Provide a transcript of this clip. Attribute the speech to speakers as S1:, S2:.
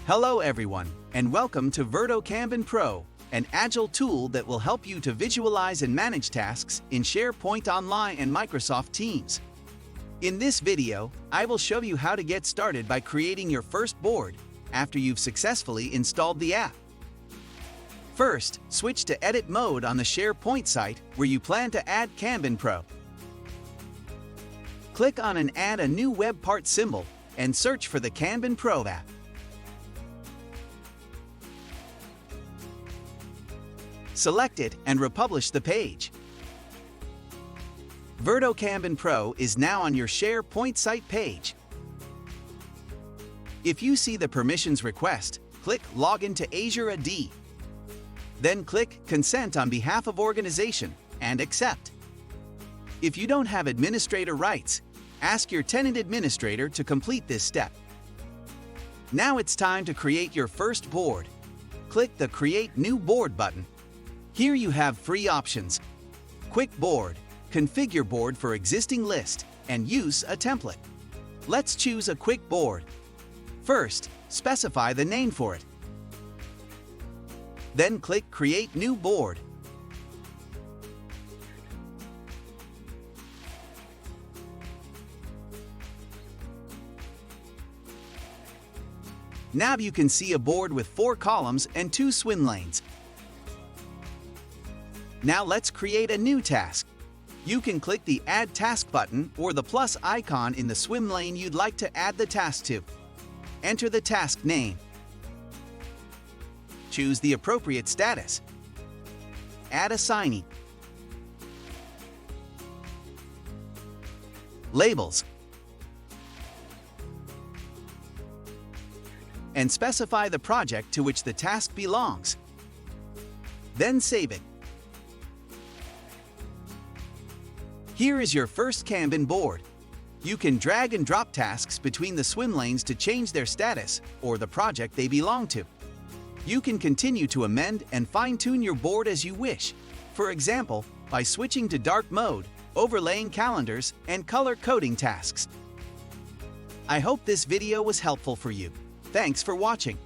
S1: Hello everyone, and welcome to Kanban Pro, an agile tool that will help you to visualize and manage tasks in SharePoint Online and Microsoft Teams. In this video, I will show you how to get started by creating your first board after you've successfully installed the app. First, switch to Edit mode on the SharePoint site where you plan to add Kanban Pro. Click on and add a new web part symbol and search for the Kanban Pro app. Select it and republish the page. Kanban Pro is now on your SharePoint site page. If you see the permissions request, click Login to Azure AD. Then click Consent on behalf of organization and Accept. If you don't have administrator rights, ask your tenant administrator to complete this step. Now it's time to create your first board. Click the Create New Board button. Here you have three options: Quick Board, Configure Board for existing list, and Use a template. Let's choose a quick board. First, specify the name for it. Then click Create New Board. Now you can see a board with 4 columns and 2 swim lanes. Now let's create a new task. You can click the Add Task button or the plus icon in the swim lane you'd like to add the task to. Enter the task name. Choose the appropriate status. Add assignee. Labels. And specify the project to which the task belongs. Then save it. Here is your first Kanban board. You can drag and drop tasks between the swim lanes to change their status or the project they belong to. You can continue to amend and fine-tune your board as you wish, for example, by switching to dark mode, overlaying calendars, and color-coding tasks. I hope this video was helpful for you. Thanks for watching.